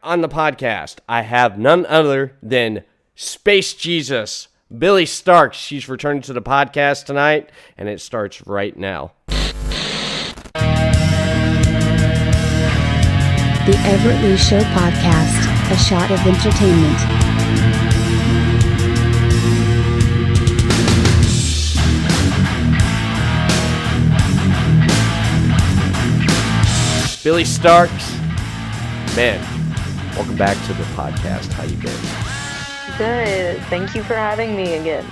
on the podcast, I have none other than Space Jesus, Billie Starkz. She's returning to the podcast tonight, and it starts right now. The Everett Show Podcast, a shot of entertainment. Billie Starkz, man, welcome back to the podcast. How you been? Good. Thank you for having me again.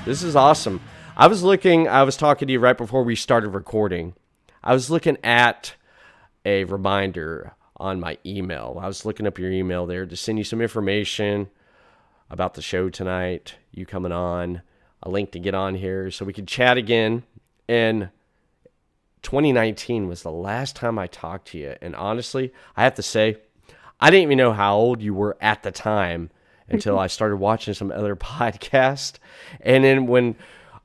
This is awesome. I was talking to you right before we started recording. I was looking at a reminder on my email. I was looking up your email there to send you some information about the show tonight, you coming on, a link to get on here so we could chat again. And 2019 was the last time I talked to you. And honestly, I have to say, I didn't even know how old you were at the time until I started watching some other podcasts. And then when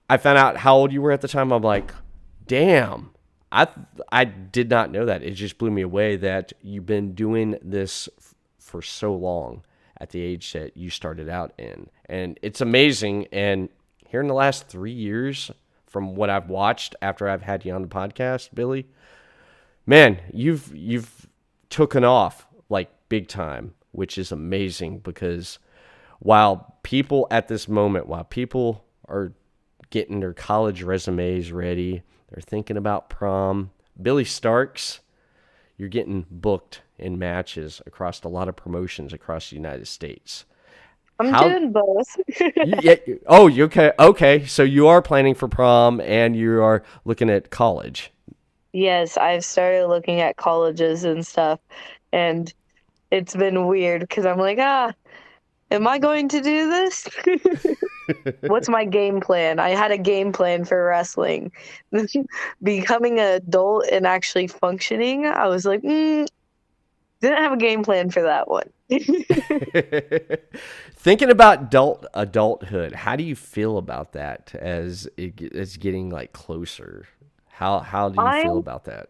I found out how old you were at the time, I'm like, damn, I did not know that. It just blew me away that you've been doing this for so long at the age that you started out in. And it's amazing. And here in the last 3 years, from what I've watched after I've had you on the podcast, Billie, man, you've taken off like big time, which is amazing because while people are getting their college resumes ready, they're thinking about prom, Billie Starkz, you're getting booked in matches across a lot of promotions across the United States. I'm doing both. You okay? Okay, so you are planning for prom and you are looking at college. Yes, I've started looking at colleges and stuff, and it's been weird because I'm like, am I going to do this? What's my game plan? I had a game plan for wrestling. Becoming an adult and actually functioning, I was like, didn't have a game plan for that one. Thinking about adulthood, how do you feel about that as it's getting like closer? How do you feel about that?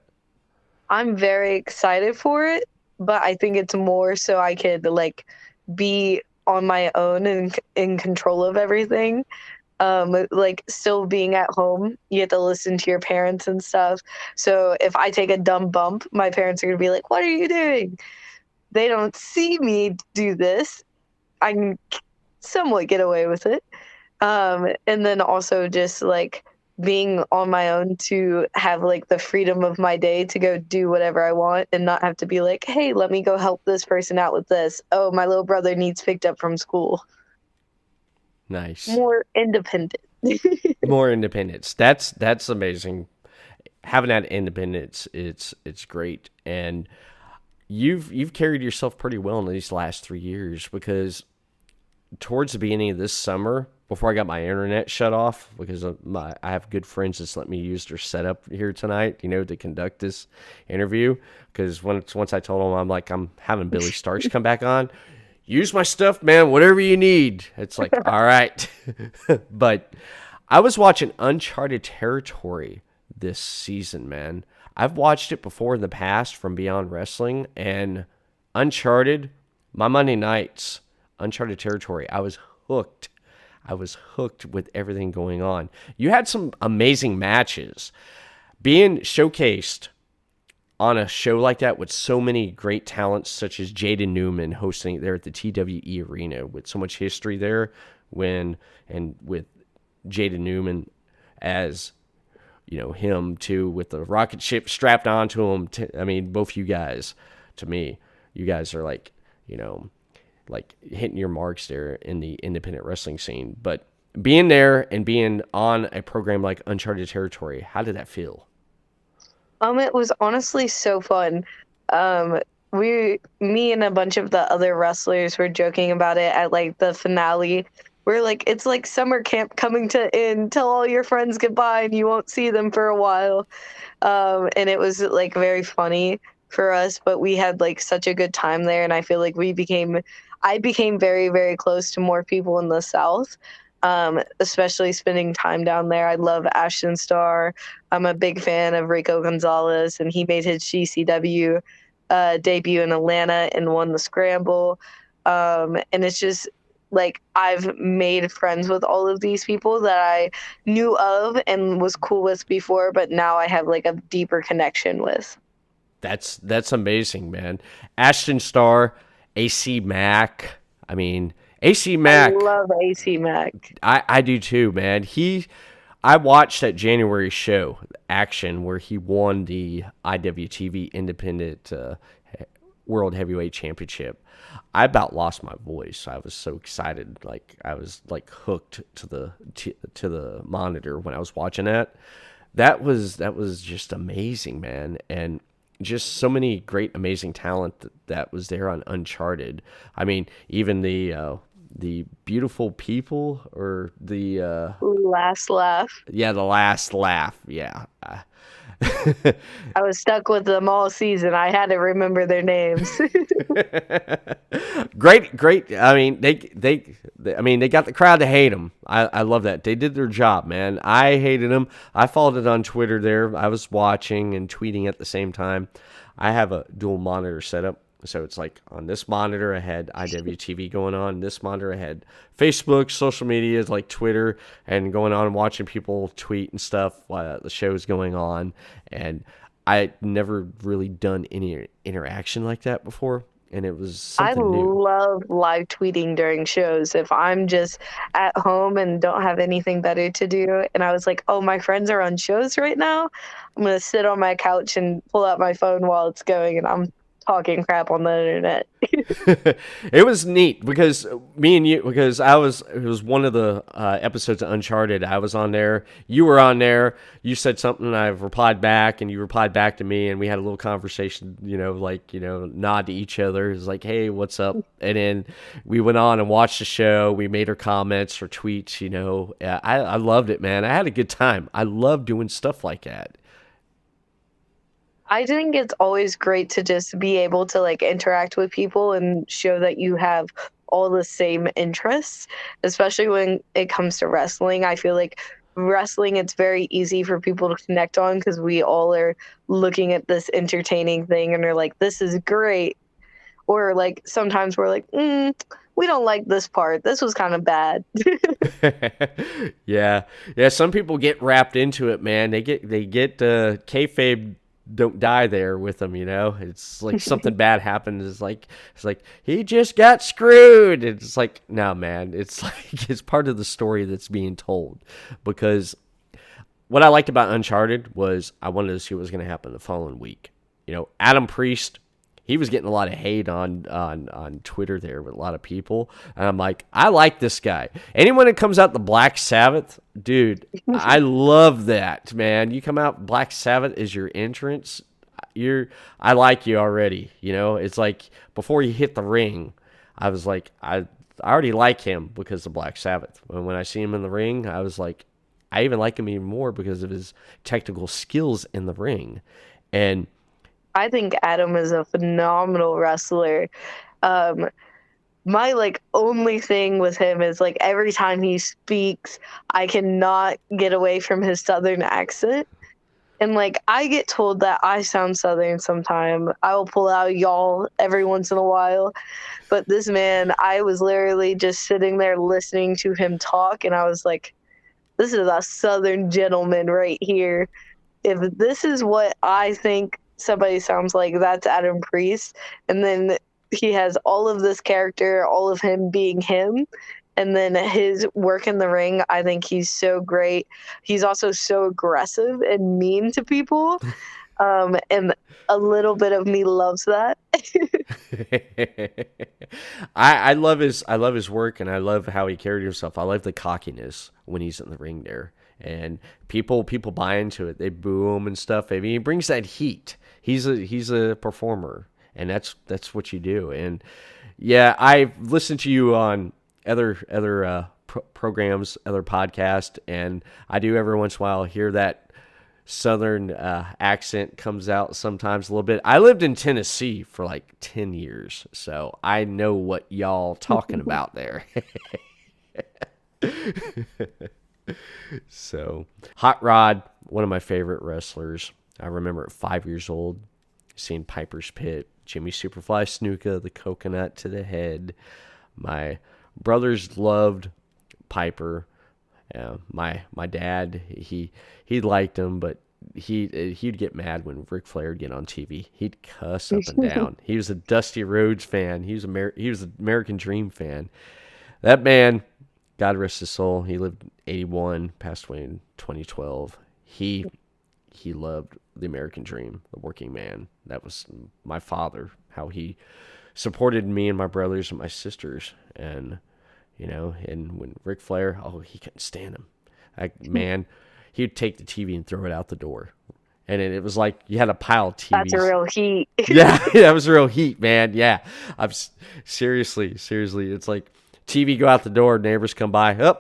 I'm very excited for it, but I think it's more so I could like be on my own and in control of everything. Like still being at home, you have to listen to your parents and stuff. So if I take a dumb bump, my parents are gonna be like, "What are you doing?" They don't see me do this. I can somewhat get away with it. And then also just like being on my own to have like the freedom of my day to go do whatever I want and not have to be like, hey, let me go help this person out with this. Oh, my little brother needs picked up from school. Nice. More independent. More independence. That's amazing. Having that independence, it's great. And you've carried yourself pretty well in these last 3 years because towards the beginning of this summer, before I got my internet shut off, because I have good friends that's let me use their setup here tonight, to conduct this interview. Because once I told them, I'm like, I'm having Billie Starkz come back on. Use my stuff, man, whatever you need. It's like, all right. But I was watching Uncharted Territory this season, man. I've watched it before in the past from Beyond Wrestling, and Uncharted, my Monday nights, Uncharted Territory, I was hooked. I was hooked with everything going on. You had some amazing matches. Being showcased on a show like that with so many great talents such as Jaden Newman hosting there at the TWE Arena with so much history there with Jaden Newman as, him too with the rocket ship strapped onto him. Both you guys, to me, you guys are like, like hitting your marks there in the independent wrestling scene. But being there and being on a program like Uncharted Territory, how did that feel? It was honestly so fun. Me and a bunch of the other wrestlers were joking about it at like the finale. We're like, it's like summer camp coming to end. Tell all your friends goodbye and you won't see them for a while. And it was like very funny for us, but we had like such a good time there. And I feel like I became very, very close to more people in the South. Especially spending time down there. I love Ashton Starr. I'm a big fan of Rico Gonzalez, and he made his GCW debut in Atlanta and won the scramble. And it's just like I've made friends with all of these people that I knew of and was cool with before, but now I have like a deeper connection with. That's amazing, man. Ashton Starr, AC Mack. I mean, AC I Mack. love AC Mac. I do too, man. I watched that January show, Action, where he won the IWTV Independent World Heavyweight Championship. I about lost my voice. I was so excited, like I was like hooked to the monitor when I was watching that. That was just amazing, man, and just so many great, amazing talent that was there on Uncharted. I mean, even the beautiful people or the Last laugh. yeah, the last laugh, yeah. I was stuck with them all season. I had to remember their names. Great. I mean, they got the crowd to hate them. I love that. They did their job, man. I hated them. I followed it on Twitter there. I was watching and tweeting at the same time. I have a dual monitor setup. So it's like on this monitor I had IWTV going on. This monitor I had Facebook, social media like Twitter, and going on and watching people tweet and stuff while the show's going on. And I never really done any interaction like that before, and it was I something new. love live tweeting during shows. If I'm just at home and don't have anything better to do, and I was like, oh, my friends are on shows right now, I'm going to sit on my couch and pull out my phone while it's going, and I'm talking crap on the internet. It was neat because me and you, because it was one of the episodes of Uncharted. I was on there, you were on there, you said something, and I replied back, and you replied back to me, and we had a little conversation, nod to each other. It's like, hey, what's up? And then we went on and watched the show. We made our comments or tweets, I loved it, man. I had a good time. I love doing stuff like that. I think it's always great to just be able to like interact with people and show that you have all the same interests, especially when it comes to wrestling. I feel like wrestling, it's very easy for people to connect on because we all are looking at this entertaining thing and are like, this is great. Or like sometimes we're like, we don't like this part. This was kind of bad. Yeah. Some people get wrapped into it, man. They get kayfabe don't die there with them, It's like something bad happens. It's like he just got screwed. It's like, no, man. It's like it's part of the story that's being told. Because what I liked about Uncharted was I wanted to see what was going to happen the following week. Adam Priest, he was getting a lot of hate on Twitter there with a lot of people. And I'm like, I like this guy. Anyone that comes out the Black Sabbath, dude, I love that, man. You come out, Black Sabbath is your entrance. I like you already. It's like before you hit the ring, I was like, I already like him because of Black Sabbath. When I see him in the ring, I was like, I even like him even more because of his technical skills in the ring. And I think Adam is a phenomenal wrestler. My like only thing with him is like every time he speaks, I cannot get away from his southern accent. And like I get told that I sound southern sometime. I will pull out y'all every once in a while. But this man, I was literally just sitting there listening to him talk, and I was like, this is a southern gentleman right here. If this is what I think somebody sounds like, that's Adam Priest. And then he has all of this character, all of him being him, and then his work in the ring. I think he's so great. He's also so aggressive and mean to people, and a little bit of me loves that. I love his work, and I love how he carried himself. I love the cockiness when he's in the ring there, and people buy into it. They boo him and stuff. I mean, he brings that heat. He's a performer, and that's what you do. And yeah, I've listened to you on other programs, other podcasts, and I do every once in a while hear that southern accent comes out sometimes a little bit. I lived in Tennessee for like 10 years, so I know what y'all talking about there. So, Hot Rod, one of my favorite wrestlers. I remember at 5 years old, seeing Piper's Pit, Jimmy Superfly Snuka, the coconut to the head. My brothers loved Piper. My dad, he liked him, but he'd get mad when Ric Flair would get on TV. He'd cuss up and down. He was a Dusty Rhodes fan. He was an American Dream fan. That man, God rest his soul, he lived 81, passed away in 2012. He loved the American Dream, the working man. That was my father, how he supported me and my brothers and my sisters. And, and when Ric Flair, he couldn't stand him. Man, he'd take the TV and throw it out the door. And it was like you had a pile of TVs. That's a real heat. Yeah, that was real heat, man. Yeah. Seriously. It's like TV go out the door, neighbors come by.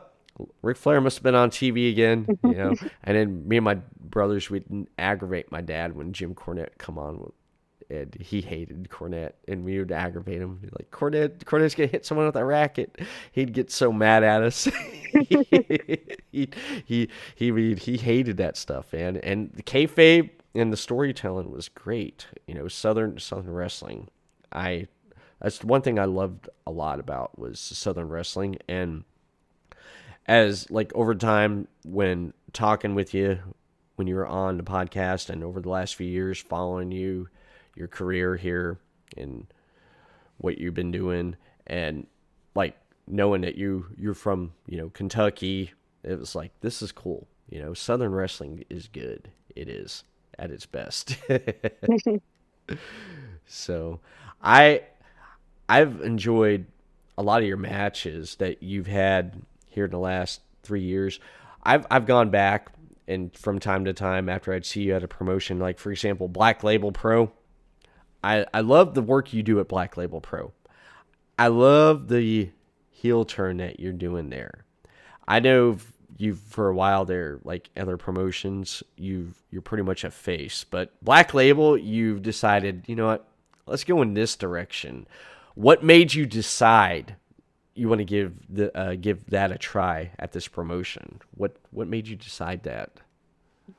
Ric Flair must have been on TV again, And then me and my brothers would aggravate my dad when Jim Cornette come on, and he hated Cornette, and we would aggravate him. Be like, Cornette's gonna hit someone with a racket. He'd get so mad at us. he hated that stuff, man. And the kayfabe and the storytelling was great. Southern wrestling. That's one thing I loved a lot about was Southern wrestling. And as like over time, when talking with you, when you were on the podcast, and over the last few years following your career here and what you've been doing, and like knowing that you're from Kentucky, it was like, this is cool. Southern wrestling is good. It is at its best. So I've enjoyed a lot of your matches that you've had here in the last 3 years. I've gone back, and from time to time after I'd see you at a promotion, like for example, Black Label Pro. I love the work you do at Black Label Pro. I love the heel turn that you're doing there. I know you've for a while there, like other promotions, you're pretty much a face, but Black Label, you've decided, you know what, let's go in this direction. What made you decide you want to give that a try at this promotion? What made you decide that?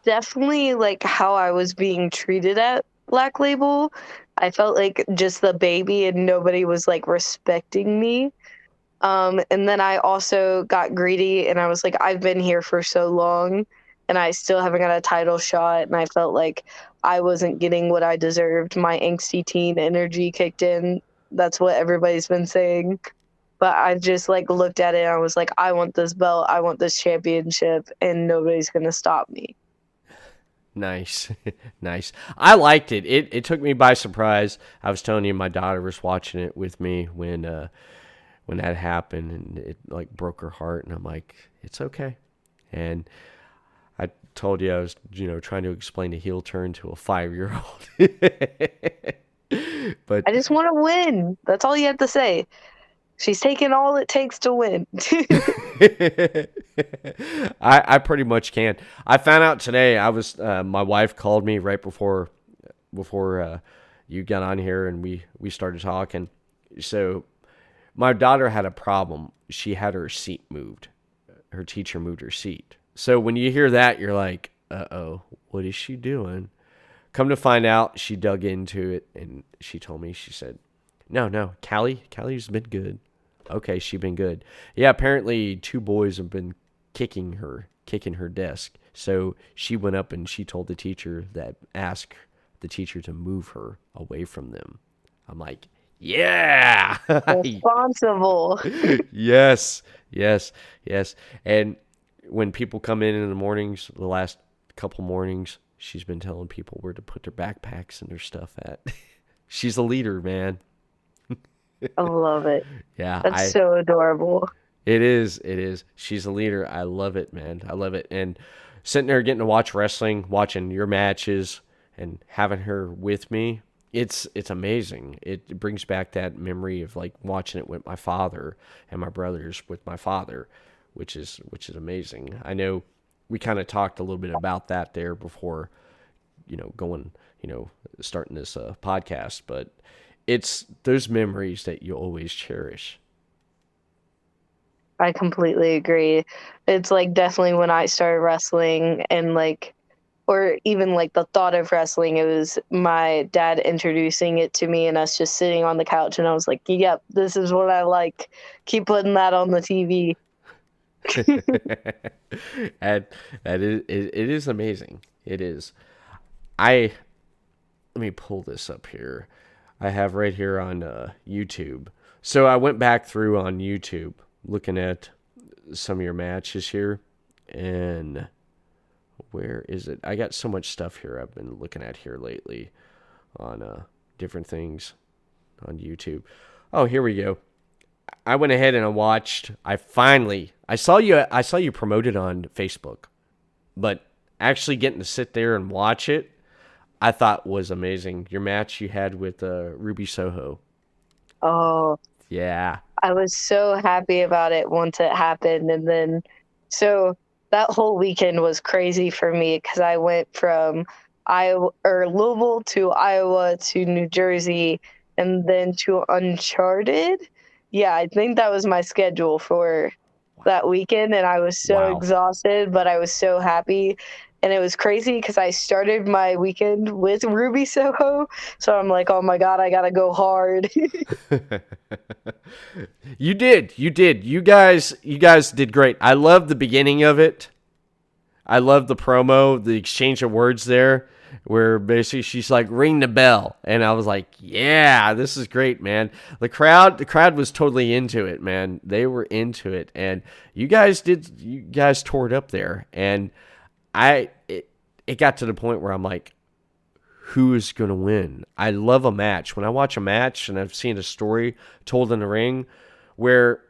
Definitely like how I was being treated at Black Label. I felt like just the baby and nobody was like respecting me. And then I also got greedy and I was like, I've been here for so long and I still haven't got a title shot. And I felt like I wasn't getting what I deserved. My angsty teen energy kicked in. That's what everybody's been saying. But I just like looked at it and I was like, I want this belt. I want this championship, and nobody's going to stop me. Nice. Nice. I liked it. It took me by surprise. I was telling you, my daughter was watching it with me when that happened, and it like broke her heart, and I'm like, it's okay. And I told you I was, trying to explain a heel turn to a 5-year-old. But I just want to win. That's all you have to say. She's taking all it takes to win. I pretty much can. I found out today. My wife called me right before you got on here, and we started talking. So my daughter had a problem. She had her seat moved. Her teacher moved her seat. So when you hear that, you're like, uh-oh, what is she doing? Come to find out, she dug into it, and she told me, she said, no, Callie's been good. Okay, she's been good. Yeah, apparently 2 boys have been kicking her desk. So she went up and she told the teacher asked the teacher to move her away from them. I'm like, yeah. Responsible. Yes. And when people come in the mornings, the last couple mornings, she's been telling people where to put their backpacks and their stuff at. She's a leader, man. I love it. Yeah. That's so adorable. It is. She's a leader. I love it, man. I love it. And sitting there getting to watch wrestling, watching your matches, and having her with me, it's amazing. It brings back that memory of like watching it with my father and my brothers with my father, which is amazing. I know we kind of talked a little bit about that there before, starting this podcast, but it's those memories that you always cherish. I completely agree. It's like definitely when I started wrestling and like or even like the thought of wrestling. It was my dad introducing it to me and us just sitting on the couch, and I was like, yep, this is what I like. Keep putting that on the TV. And it is amazing. It is. Let me pull this up here. I have right here on YouTube. So I went back through on YouTube looking at some of your matches here, and where is it? I got so much stuff here I've been looking at here lately on different things on YouTube. Oh, here we go. I went ahead and I saw you promoted on Facebook, but actually getting to sit there and watch it, I thought was amazing. Your match you had with Ruby Soho. Oh, Yeah. I was so happy about it once it happened. And then, so that whole weekend was crazy for me because I went from Louisville to Iowa to New Jersey and then to Uncharted. Yeah, I think that was my schedule for that weekend. And I was so Wow. exhausted, but I was so happy. And it was crazy because I started my weekend with Ruby Soho. So I'm like, oh my God, I got to go hard. You did. You guys did great. I love the beginning of it. I love the promo, the exchange of words there, where basically she's like, ring the bell. And I was like, yeah, this is great, man. The crowd was totally into it, man. They were into it. And you guys tore it up there. And it got to the point where I'm like, who is going to win? I love a match. When I watch a match and I've seen a story told in the ring where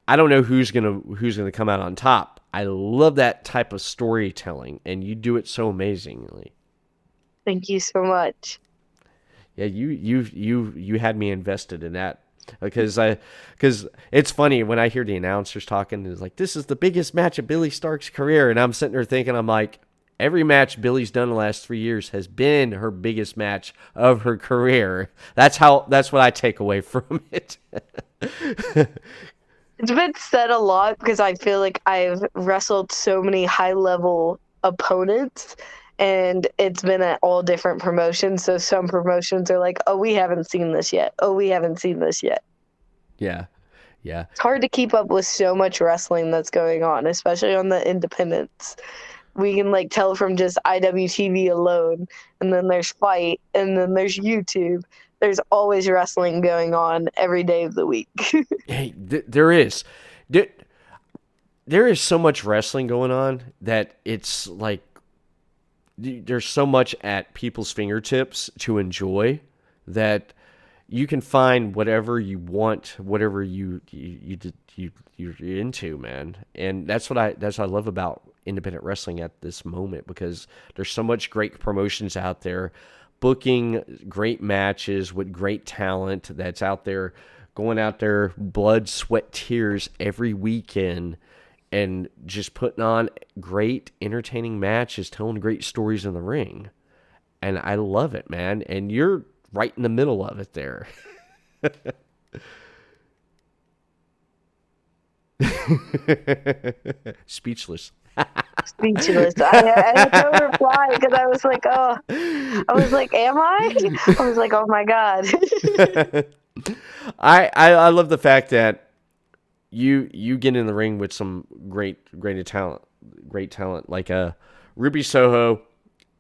I don't know who's going to come out on top. I love that type of storytelling, and you do it so amazingly. Thank you so much. Yeah, you had me invested in that. Because it's funny when I hear the announcers talking, it's like, this is the biggest match of Billie Starkz' career, and I'm sitting there thinking, I'm like, every match Billie's done the last 3 years has been her biggest match of her career. That's what I take away from it. It's been said a lot because I feel like I've wrestled so many high-level opponents, and it's been at all different promotions. So some promotions are like, oh, we haven't seen this yet. Oh, we haven't seen this yet. Yeah. It's hard to keep up with so much wrestling that's going on, especially on the independents. We can like tell from just IWTV alone, and then there's Fight, and then there's YouTube. There's always wrestling going on every day of the week. Hey, there is. There is so much wrestling going on that it's like there's so much at people's fingertips to enjoy that you can find whatever you want, whatever you're into, man. And that's what I love about independent wrestling at this moment, because there's so much great promotions out there booking great matches with great talent that's out there, going out there, blood, sweat, tears every weekend, and just putting on great, entertaining matches, telling great stories in the ring. And I love it, man. And you're right in the middle of it there. Speechless. Speechless. I had no reply because I was like, oh, I was like, am I? I was like, oh my God. I love the fact that you get in the ring with some great talent like Ruby Soho,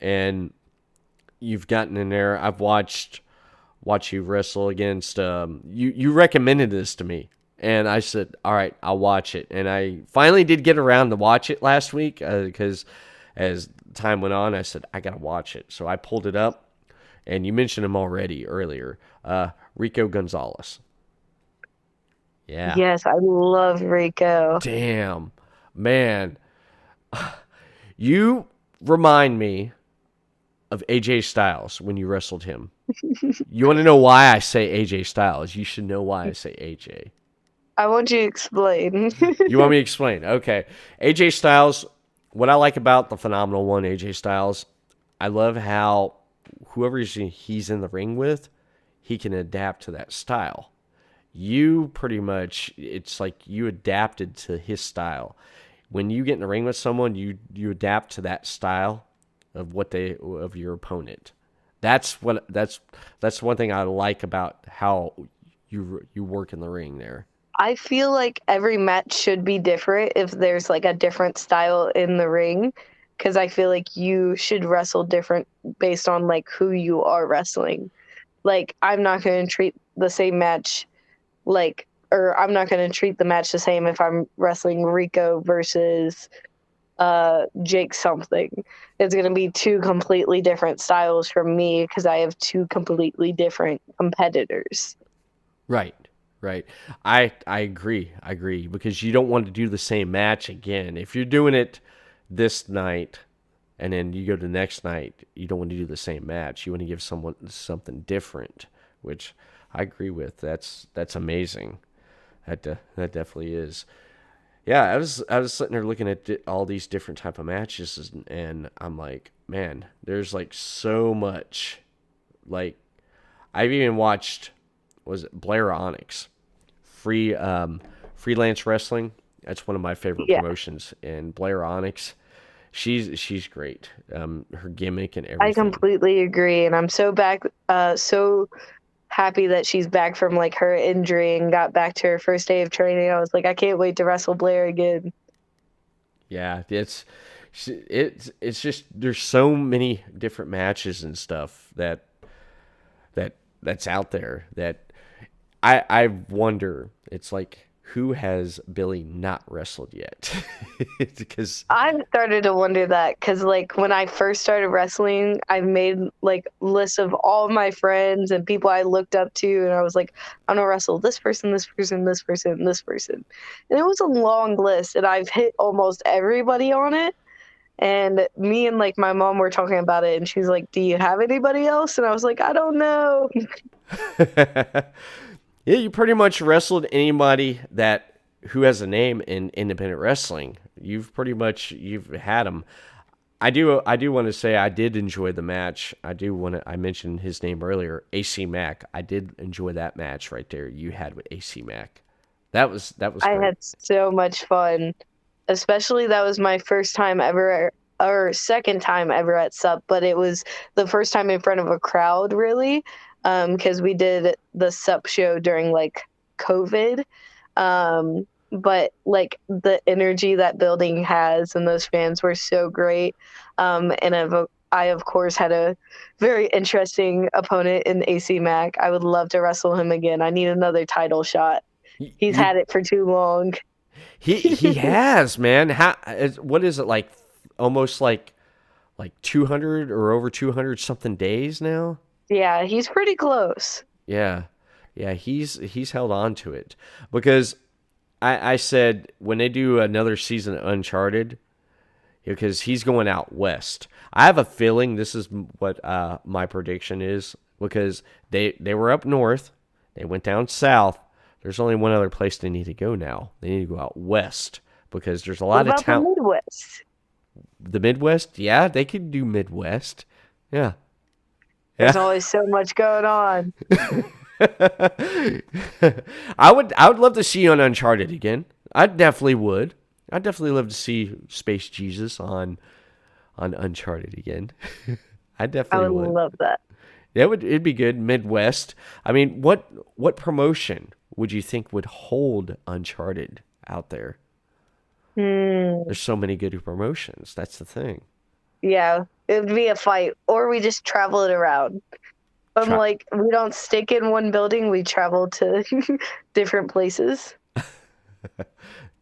and you've gotten in there. I've watched you wrestle against you recommended this to me, and I said, all right, I'll watch it. And I finally did get around to watch it last week because as time went on, I said, I got to watch it. So I pulled it up, and you mentioned him already earlier, Rico Gonzalez. Yeah. Yes, I love Rico. Damn, man. You remind me of AJ Styles when you wrestled him. You want to know why I say AJ Styles? You should know why I say AJ. I want you to explain. You want me to explain? Okay. AJ Styles, what I like about the Phenomenal One, AJ Styles, I love how whoever he's in the ring with, he can adapt to that style. You pretty much, it's like you adapted to his style. When you get in the ring with someone, you adapt to that style, of your opponent. That's one thing I like about how you work in the ring there. I feel like every match should be different if there's like a different style in the ring, because I feel like you should wrestle different based on like who you are wrestling. Like I'm not going to treat the same match like, or I'm not going to treat the match the same if I'm wrestling Rico versus Jake something. It's going to be two completely different styles from me because I have two completely different competitors. Right. Right. I agree. I agree because you don't want to do the same match again. If you're doing it this night and then you go to the next night, you don't want to do the same match. You want to give someone something different, which I agree with. That's amazing. That definitely is. Yeah, I was sitting there looking at all these different type of matches, and I'm like, man, there's like so much. Like, I've even watched, was it Blair Onyx, freelance wrestling. That's one of my favorite promotions, and Blair Onyx, she's great. Her gimmick and everything. I completely agree, and I'm so happy that she's back from like her injury and got back to her first day of training. I was like, I can't wait to wrestle Blair again. Yeah, it's just there's so many different matches and stuff that's out there that I wonder. It's like, who has Billie not wrestled yet? Because I've started to wonder that because, like, when I first started wrestling, I made, like, lists of all my friends and people I looked up to, and I was like, I'm going to wrestle this person, this person, this person, and this person. And it was a long list, and I've hit almost everybody on it. And me and, like, my mom were talking about it, and she's like, do you have anybody else? And I was like, I don't know. yeah, you pretty much wrestled anybody who has a name in independent wrestling. You've had them. I do want to say I did enjoy the match. I mentioned his name earlier, AC Mack. I did enjoy that match right there you had with AC Mack. That was great. I had so much fun. Especially that was my first time ever, or second time ever at SUP, but it was the first time in front of a crowd, really, because we did the SUP show during, like, COVID. But, like, the energy that building has and those fans were so great. And I, of course, had a very interesting opponent in AC Mack. I would love to wrestle him again. I need another title shot. He's had it for too long. He has, man. What is it, like almost like 200 or over 200 something days now? Yeah, he's pretty close. Yeah. Yeah, he's held on to it because I said when they do another season of Uncharted, because he's going out west. I have a feeling this is what my prediction is, because they were up north, they went down south. There's only one other place they need to go now. They need to go out west because there's a lot of talent. The Midwest? The Midwest? Yeah, they could do Midwest. Yeah. There's always so much going on. I would love to see you on Uncharted again. I definitely would. I'd definitely love to see Space Jesus on Uncharted again. I definitely would. Love that. It'd be good. Midwest. I mean, what promotion would you think would hold Uncharted out there? There's so many good promotions. That's the thing. Yeah, it would be a fight, or we just travel it around. Like, we don't stick in one building, we travel to different places.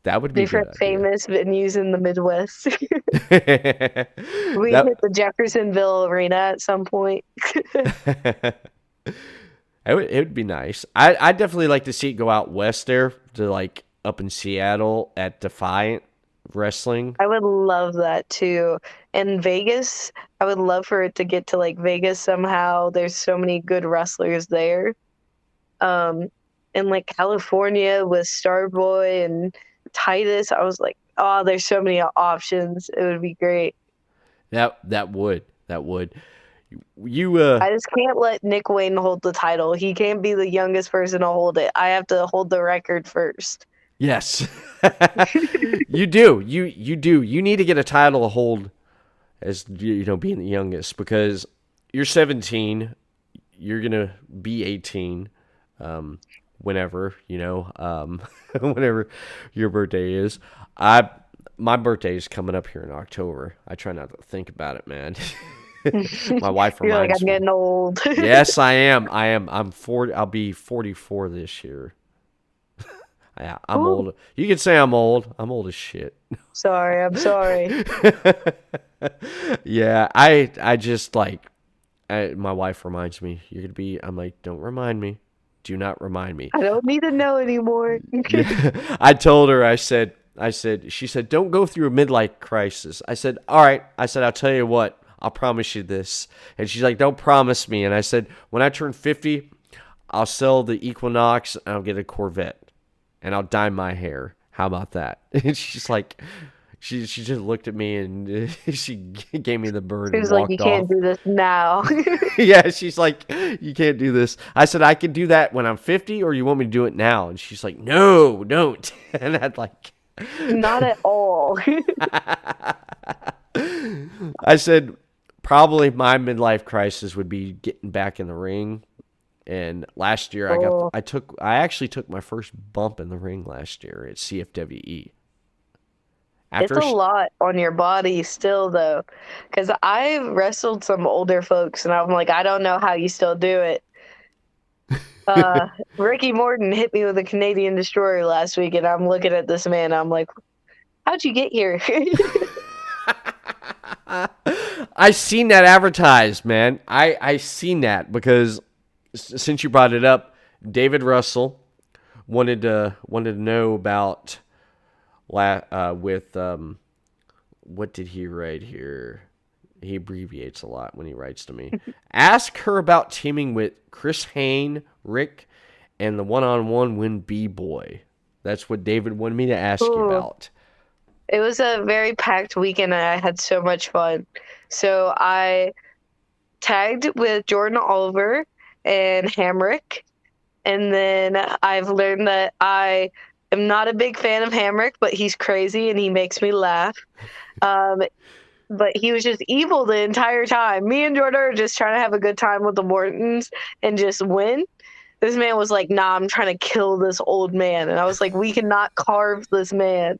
That would be different famous venues in the Midwest. We hit the Jeffersonville Arena at some point. It would be nice. I'd definitely like to see it go out west there to, like, up in Seattle at Defiant Wrestling. I would love that too. And Vegas, I would love for it to get to, like, Vegas somehow. There's so many good wrestlers there. And, like, California with Starboy and Titus, I was like, oh, there's so many options. It would be great. That would. I just can't let Nick Wayne hold the title. He can't be the youngest person to hold it. I have to hold the record first. Yes. You do. You do. You need to get a title to hold as being the youngest, because you're 17, you're gonna be 18, whenever whenever your birthday is. My birthday is coming up here in October. I try not to think about it, man. My wife You're like, reminds I'm me. getting old. Yes, I am. I'm 40. I'll be 44 this year. Yeah, I'm Ooh, old. You can say I'm old. I'm old as shit. sorry, I'm sorry. Yeah, I just like my wife reminds me, you're gonna be. I'm like, don't remind me. Do not remind me. I don't need to know anymore. Yeah. I told her. She said, don't go through a midlife crisis. I said, all right. I said, I'll tell you what. I'll promise you this. And she's like, don't promise me. And I said, when I turn 50, I'll sell the Equinox and I'll get a Corvette and I'll dye my hair. How about that? And she's like, she just looked at me and she gave me the bird She and was like, you walked off. can't do this now. Yeah, she's like, you can't do this. I said, I can do that when I'm 50, or you want me to do it now? And she's like, no, don't. And I'd like, Not at all. I said, probably my midlife crisis would be getting back in the ring. And last year Oh, I actually took my first bump in the ring last year at CFWE. it's After a lot on your body still, though. Because I've wrestled some older folks, and I'm like, I don't know how you still do it. Ricky Morton hit me with a Canadian Destroyer last week, and I'm looking at this man, I'm like, how'd you get here? I seen that advertised, man. I seen that because since you brought it up, David Russell wanted to know about with what did he write here? He abbreviates a lot when he writes to me. Ask her about teaming with Chris Hayne, Rick, and the one-on-one win B-Boy. That's what David wanted me to ask you Ooh. about. It was a very packed weekend, and I had so much fun. So I tagged with Jordan Oliver and Hamrick, and then I've learned that I am not a big fan of Hamrick, but he's crazy and he makes me laugh. But he was just evil the entire time. Me and Jordan are just trying to have a good time with the Mortons and just win. This man was like, nah, I'm trying to kill this old man. And I was like, we cannot carve this man.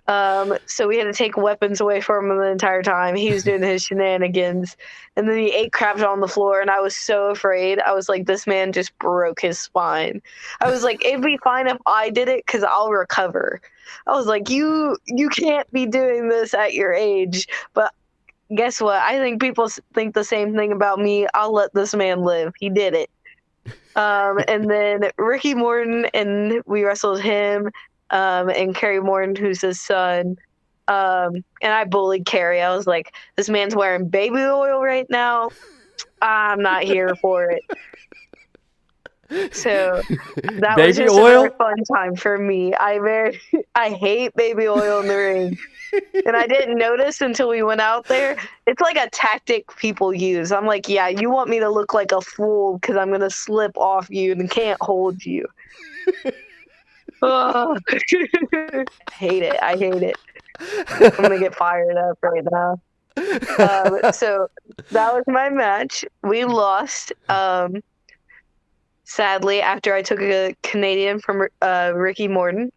So we had to take weapons away from him the entire time. He was doing his shenanigans. And then he ate crap on the floor, and I was so afraid. I was like, this man just broke his spine. I was like, it'd be fine if I did it because I'll recover. I was like, you can't be doing this at your age. But guess what? I think people think the same thing about me. I'll let this man live. He did it. And then Ricky Morton, and we wrestled him. And Kerry Morton, who's his son. And I bullied Kerry. I was like, this man's wearing baby oil right now. I'm not here for it. So that was Baby just oil? a very fun time for me. I hate baby oil in the ring. And I didn't notice until we went out there. It's like a tactic people use. I'm like, yeah, you want me to look like a fool because I'm going to slip off you and can't hold you. Oh. I hate it. I'm gonna get fired up right now. So that was my match. We lost. Sadly, after I took a Canadian from Ricky Morton,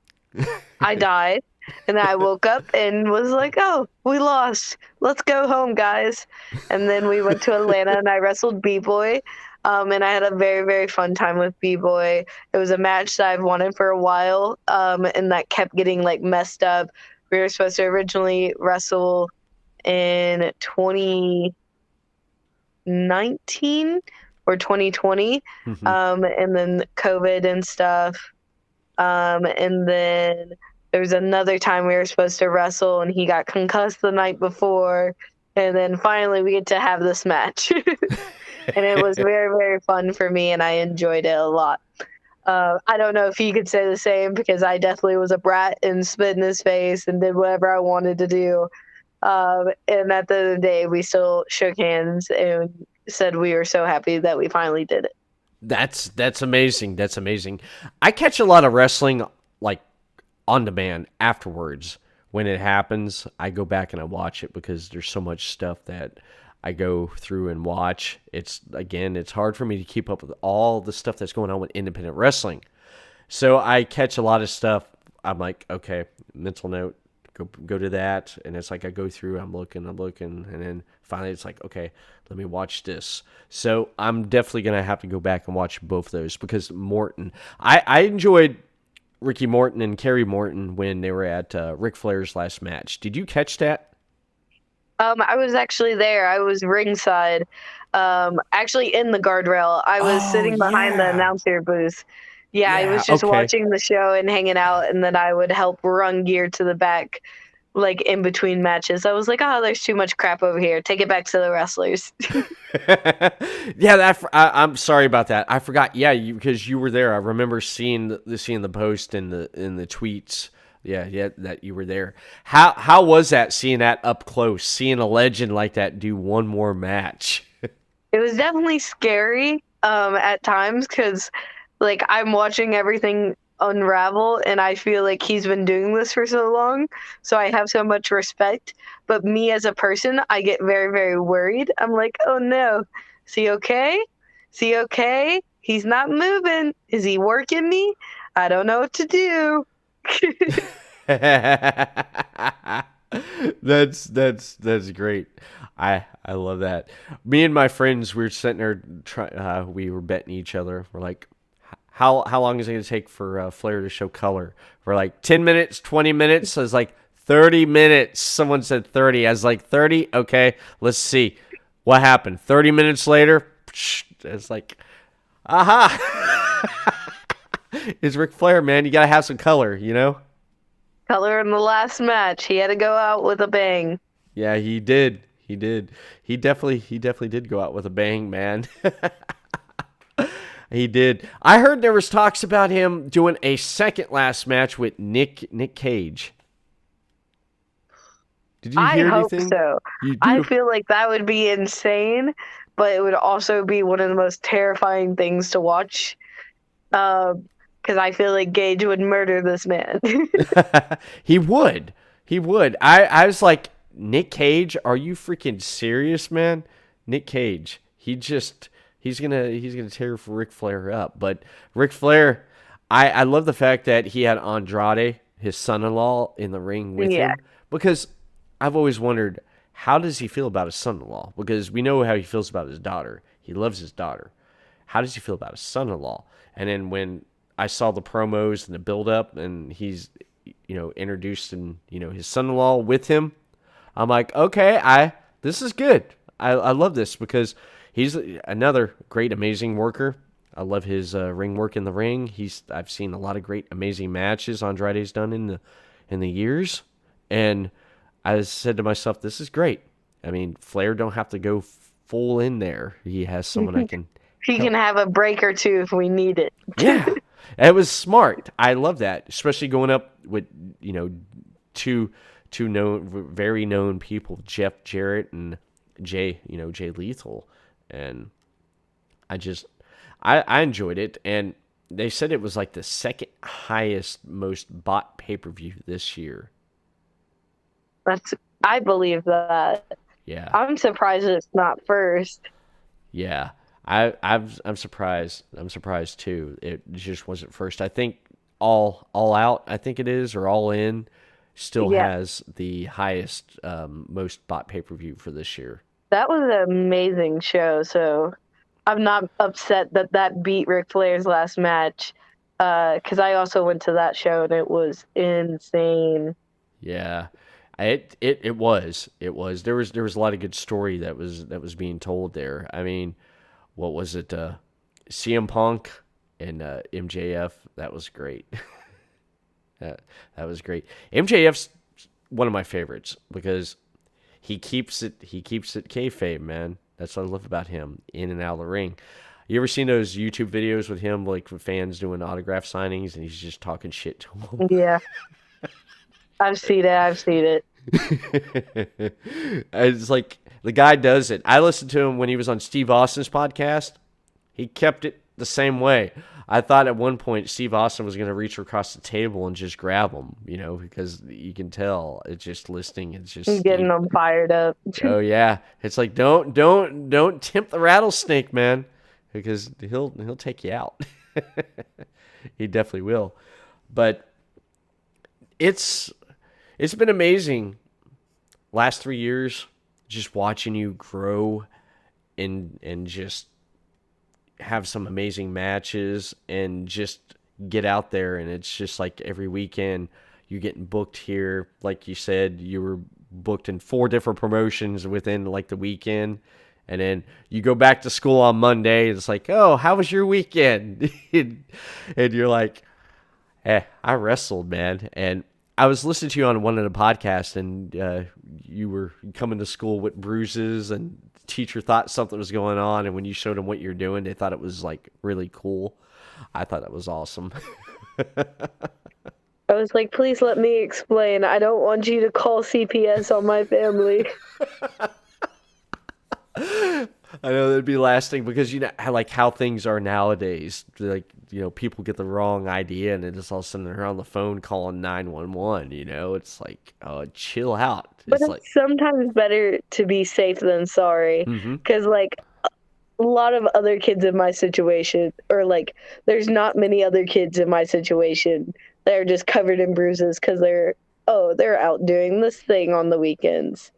I died, and I woke up and was like, "Oh, we lost. Let's go home, guys." And then we went to Atlanta, and I wrestled B-Boy. And I had a very, very fun time with B-Boy. It was a match that I've wanted for a while, and that kept getting like messed up. We were supposed to originally wrestle in 2019 or 2020, and then COVID and stuff. And then there was another time we were supposed to wrestle, and he got concussed the night before. And then finally we get to have this match. And it was very, very fun for me, and I enjoyed it a lot. I don't know if he could say the same, because I definitely was a brat and spit in his face and did whatever I wanted to do. And at the end of the day, we still shook hands and said we were so happy that we finally did it. That's amazing. That's amazing. I catch a lot of wrestling like on demand afterwards when it happens, I go back and I watch it because there's so much stuff that I go through and watch. It's hard for me to keep up with all the stuff that's going on with independent wrestling. So I catch a lot of stuff. I'm like, okay, mental note, go to that, and it's like I go through, I'm looking, and then finally it's like, okay, let me watch this. So I'm definitely gonna have to go back and watch both of those because Morton, I enjoyed Ricky Morton and Kerry Morton when they were at Ric Flair's last match. Did you catch that? I was actually there. I was ringside, actually in the guardrail. I was Oh sitting behind the yeah, announcer booth. Yeah, I yeah. was just Okay. watching the show and hanging out, and then I would help run gear to the back, like in between matches. I was like, oh, there's too much crap over here. Take it back to the wrestlers. Yeah, I'm sorry about that. I forgot. Yeah, because you were there. I remember seeing the post and the tweets. Yeah, that you were there. How was that seeing that up close, seeing a legend like that do one more match? It was definitely scary at times because like I'm watching everything unravel and I feel like he's been doing this for so long, so I have so much respect. But me as a person, I get very, very worried. I'm like, oh no, is he okay? Is he okay? He's not moving. Is he working me? I don't know what to do. That's great. I love that. Me and my friends, we were sitting there, we were betting each other. We're like, how long is it going to take for Flair to show color? We're like 10 minutes, 20 minutes. I was like 30 minutes. Someone said 30. I was like 30. Okay, let's see what happened. 30 minutes later, it's like, aha. It's Ric Flair, man. You got to have some color, you know? Color in the last match. He had to go out with a bang. Yeah, he did. He did. He definitely did go out with a bang, man. He did. I heard there was talks about him doing a second last match with Nick Cage. Did you I hear hope anything? so. You I do? feel like that would be insane, but it would also be one of the most terrifying things to watch. Because I feel like Gage would murder this man. He would. He would. I was like, Nick Cage, are you freaking serious, man? Nick Cage. He's gonna tear Ric Flair up. But Ric Flair, I love the fact that he had Andrade, his son-in-law, in the ring with Yeah. him because I've always wondered how does he feel about his son-in-law because we know how he feels about his daughter. He loves his daughter. How does he feel about his son-in-law? And then when I saw the promos and the build-up, and he's introduced and his son-in-law with him, I'm like, okay, this is good. I love this because he's another great, amazing worker. I love his ring work in the ring. I've seen a lot of great, amazing matches Andrade's done in the years, and I said to myself, this is great. I mean, Flair don't have to go full in there. He has someone I can He can help. have a break or two if we need it. Yeah, it was smart. I love that, especially going up with two very known people, Jeff Jarrett and Jay Lethal, and I enjoyed it, and they said it was like the second highest most bought pay-per-view this year. I believe that. Yeah, I'm surprised it's not first. yeah. I'm surprised. I'm surprised too. It just wasn't first. I think all out. I think it is or all in. Still Yeah, has the highest most bought pay-per-view for this year. that was an amazing show. So I'm not upset that that beat Ric Flair's last match. Because I also went to that show and it was insane. Yeah, it was there was a lot of good story that was being told there. I mean, what was it? CM Punk and MJF. That was great. That was great. MJF's one of my favorites because he keeps it kayfabe, man. That's what I love about him in and out of the ring. You ever seen those YouTube videos with him, like with fans doing autograph signings, and he's just talking shit to them? Yeah, I've seen it. I've seen it. It's like the guy does it. I listened to him when he was on Steve Austin's podcast. He kept it the same way. I thought at one point Steve Austin was going to reach across the table and just grab him, because you can tell it's just listening. It's I'm just, getting them fired up. oh yeah, it's like don't tempt the rattlesnake, man, because he'll take you out. He definitely will. But it's been amazing. Last 3 years, just watching you grow and just have some amazing matches and just get out there. And it's just like every weekend you're getting booked here. Like you said, you were booked in 4 different promotions within like the weekend. And then you go back to school on Monday. And it's like, oh, how was your weekend? And you're like, I wrestled, man. And I was listening to you on one of the podcasts, and you were coming to school with bruises, and the teacher thought something was going on. And when you showed them what you're doing, they thought it was like really cool. I thought that was awesome. I was like, please let me explain. I don't want you to call CPS on my family. I know that'd be lasting because how things are nowadays. Like people get the wrong idea and then just all of a sudden they're on the phone calling 911. It's like, oh, chill out. But it's like sometimes better to be safe than sorry, because like a lot of other kids in my situation, or like there's not many other kids in my situation that are just covered in bruises because they're out doing this thing on the weekends.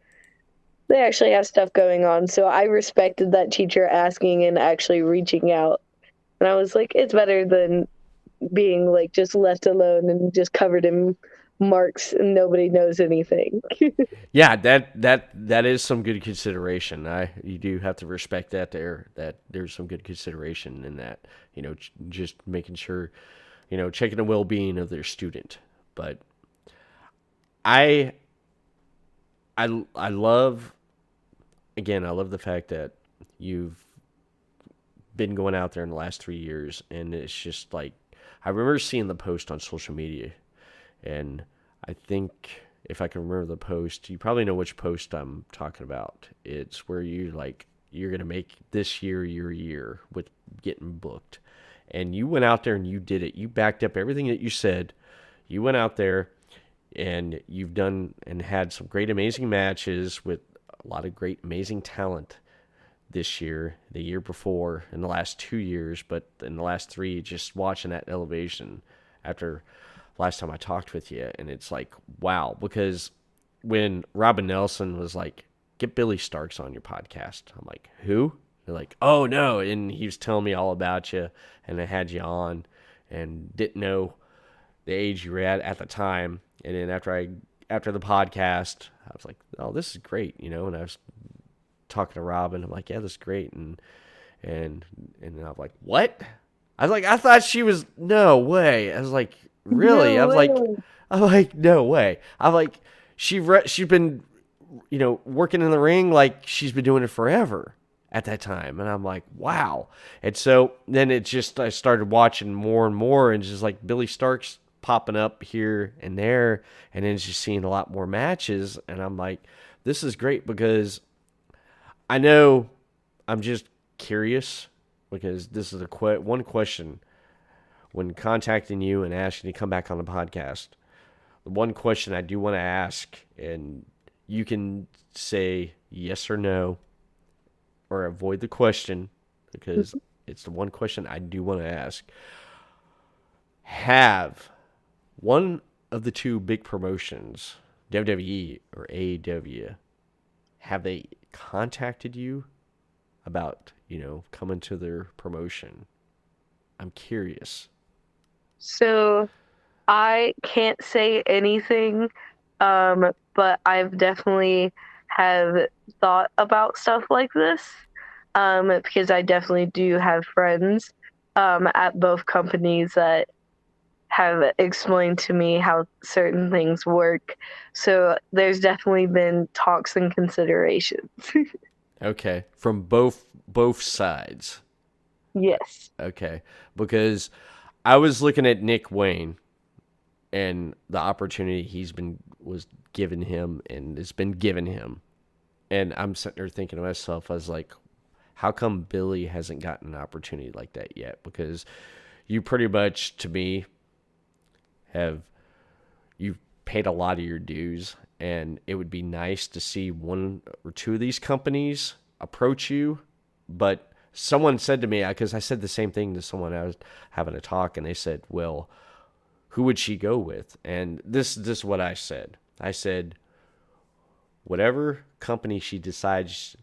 They actually have stuff going on. So I respected that teacher asking and actually reaching out. And I was like, it's better than being like just left alone and just covered in marks and nobody knows anything. Yeah, that is some good consideration. You do have to respect that there's some good consideration in that, just making sure, checking the well-being of their student. But I love, again, I love the fact that you've been going out there in the last 3 years, and it's just like, I remember seeing the post on social media, and I think if I can remember the post, you probably know which post I'm talking about. It's where you're going to make this year your year with getting booked. And you went out there and you did it. You backed up everything that you said. You went out there and you've done and had some great, amazing matches with a lot of great, amazing talent this year, the year before, in the last 2 years, but in the last 3, just watching that elevation after last time I talked with you. And it's like, wow, because when Robin Nelson was like, get Billie Starkz on your podcast, I'm like, who? They're like, oh no. And he was telling me all about you, and I had you on and didn't know the age you were at the time. And then after the podcast, I was like, oh, this is great, and I was talking to Robin. I'm like, yeah, this is great. And I'm like, what? I was like, I thought she was, no way. I was like, really? No way. I'm like, no way. I'm like, she's been, working in the ring like she's been doing it forever at that time. And I'm like, wow. And so then I started watching more and more, and just like Billie Starkz popping up here and there, and then just seeing a lot more matches. And I'm like, this is great, because I know I'm just curious, because this is one question when contacting you and asking you to come back on the podcast. The one question I do want to ask, and you can say yes or no or avoid the question, because it's the one question I do want to ask. Have one of the 2 big promotions, WWE or AEW, have they contacted you about, coming to their promotion? I'm curious. So I can't say anything, but I've definitely have thought about stuff like this, because I definitely do have friends at both companies that have explained to me how certain things work. So there's definitely been talks and considerations. Okay, from both sides. Yes. Okay, because I was looking at Nick Wayne and the opportunity was given him and has been given him, and I'm sitting there thinking to myself, I was like, how come Billy hasn't gotten an opportunity like that yet? Because you pretty much, to me, you've paid a lot of your dues, and it would be nice to see one or two of these companies approach you. But someone said to me, because I said the same thing to someone I was having a talk, and they said, well, who would she go with? And this is what I said. I said, whatever company she decides,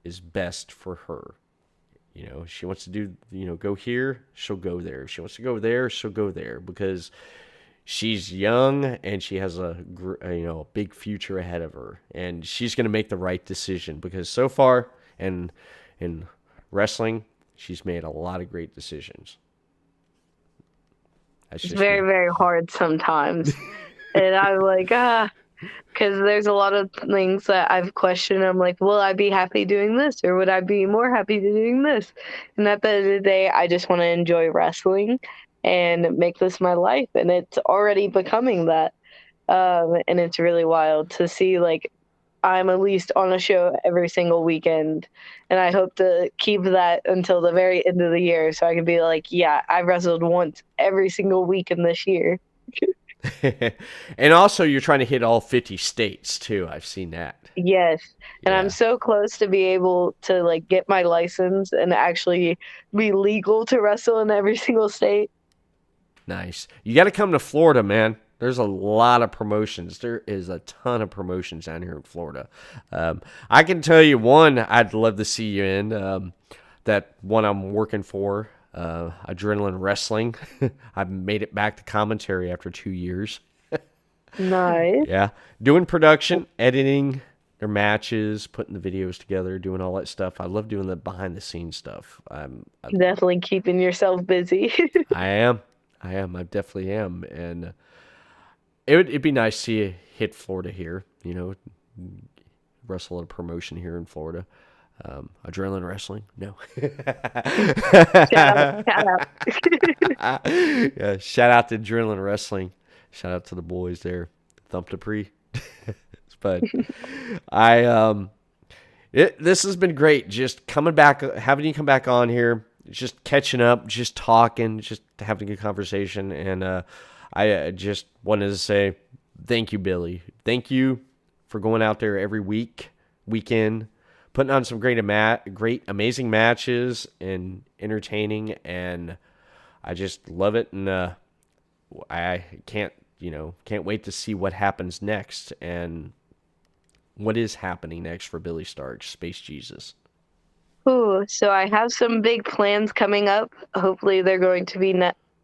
is best for her. If she wants to do, go here, she'll go there. If she wants to go there, she'll go there, because she's young and she has a big future ahead of her, and she's going to make the right decision, because so far in wrestling, she's made a lot of great decisions. It's very, very hard sometimes. And I'm like, because there's a lot of things that I've questioned. I'm like, will I be happy doing this, or would I be more happy doing this? And at the end of the day, I just want to enjoy wrestling and make this my life. And it's already becoming that. And it's really wild to see, like, I'm at least on a show every single weekend. And I hope to keep that until the very end of the year, so I can be like, yeah, I wrestled once every single weekend this year. And also, you're trying to hit all 50 states too. I've seen that. Yes. And Yeah. I'm so close to be able to, like, get my license and actually be legal to wrestle in every single state. Nice. You got to come to Florida, man. There's a lot of promotions. There is a ton of promotions down here in Florida. I can tell you one I'd love to see you in. That one I'm working for, Adrenaline Wrestling. I've made it back to commentary after 2 years. Nice. Yeah. Doing production, editing their matches, putting the videos together, doing all that stuff. I love doing the behind-the-scenes stuff. Definitely keeping yourself busy. I am. I definitely am. And it'd be nice to see you hit Florida here, wrestle at a promotion here in Florida. Adrenaline Wrestling? No. Shout out. Yeah, shout out to Adrenaline Wrestling. Shout out to the boys there. Thump Dupree. But this has been great. Just coming back, having you come back on here, just catching up, just talking, just having a good conversation. And I just wanted to say thank you, Billie. Thank you for going out there every weekend, putting on some great, amazing matches and entertaining. And I just love it. And I can't wait to see what happens next and what is happening next for Billie Starkz, Space Jesus. Ooh, so I have some big plans coming up. Hopefully they're going to be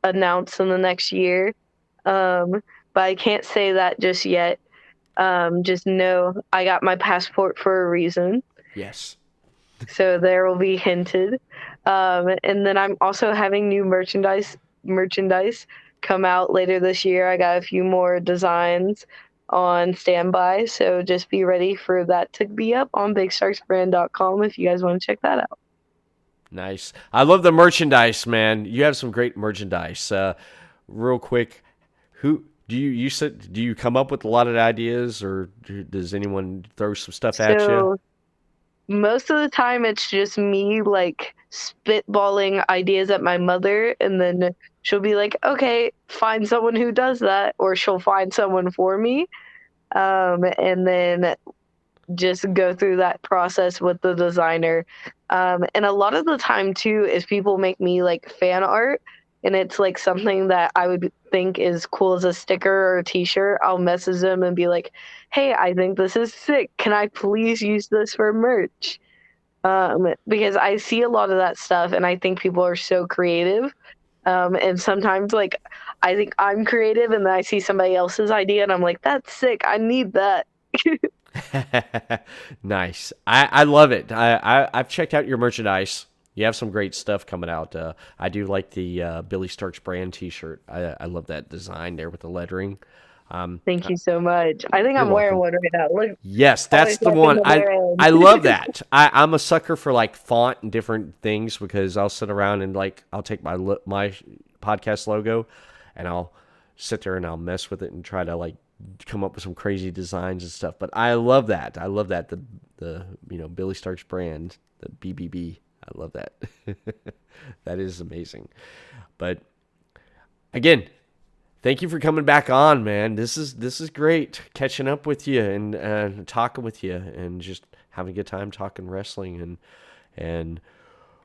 announced in the next year. But I can't say that just yet. Just know I got my passport for a reason. Yes. So there will be hinted. And then I'm also having new merchandise come out later this year. I got a few more designs on standby, so just be ready for that to be up on BigStarksBrand.com if you guys want to check that out. Nice. I love the merchandise, man. You have some great merchandise. Real quick, who do you come up with a lot of ideas, or does anyone throw some stuff at you? Most of the time it's just me, like, spitballing ideas at my mother, and then she'll be like, okay, find someone who does that, or she'll find someone for me, and then just go through that process with the designer. And a lot of the time too is people make me, like, fan art, and it's like something that I would think is cool as a sticker or a t-shirt. I'll message them and be like, hey, I think this is sick. Can I please use this for merch? Because I see a lot of that stuff and I think people are so creative. And sometimes, like, I think I'm creative and then I see somebody else's idea and I'm like, that's sick. I need that. Nice. I love it. I've checked out your merchandise. You have some great stuff coming out. I do like the Billie Starkz brand t-shirt. I love that design there with the lettering. Thank you so much. I think I'm wearing one right now. Look, yes, that's the one. I love that. I'm a sucker for, like, font and different things, because I'll sit around and, like, I'll take my podcast logo and I'll sit there and I'll mess with it and try to, like, come up with some crazy designs and stuff. But I love that. I love that the Billie Starkz brand, the BBB. I love that. That is amazing. But again, thank you for coming back on, man. This is great catching up with you and talking with you and just having a good time talking wrestling. And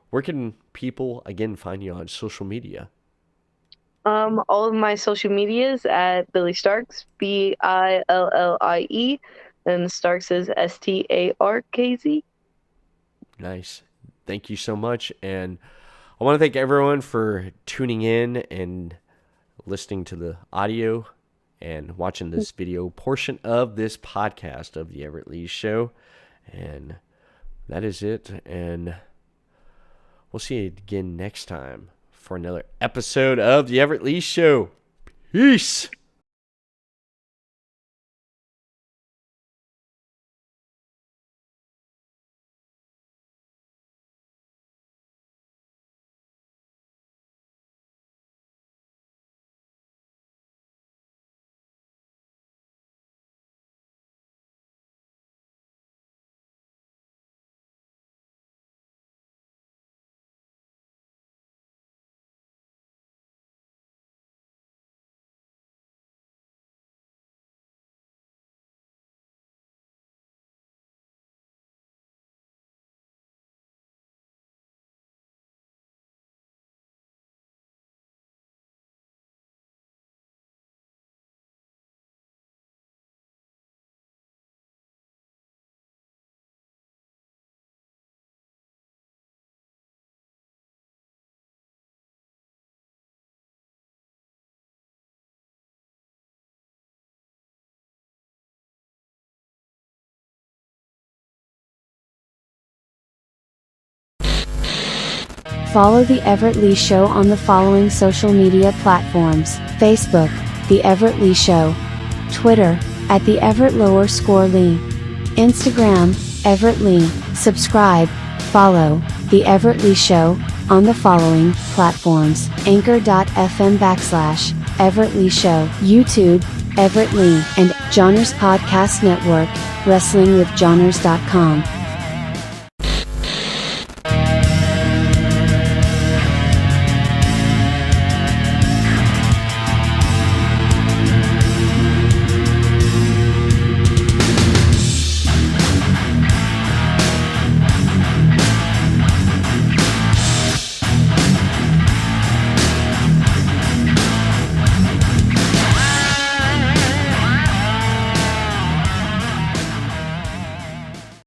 where can people again find you on social media? All of my social medias at Billie Starkz, Billie, and Starkz is Starkz. Nice. Thank you so much. And I want to thank everyone for tuning in and listening to the audio and watching this video portion of this podcast of the Everett Lee Show. And that is it. And we'll see you again next time for another episode of the Everett Lee Show. Peace. Follow The Everett Lee Show on the following social media platforms: Facebook, The Everett Lee Show; Twitter, @The Everett _Lee; Instagram, Everett Lee. Subscribe, follow The Everett Lee Show on the following platforms: Anchor.fm/Everett Lee Show, YouTube, Everett Lee, and Johners Podcast Network, WrestlingWithJohners.com.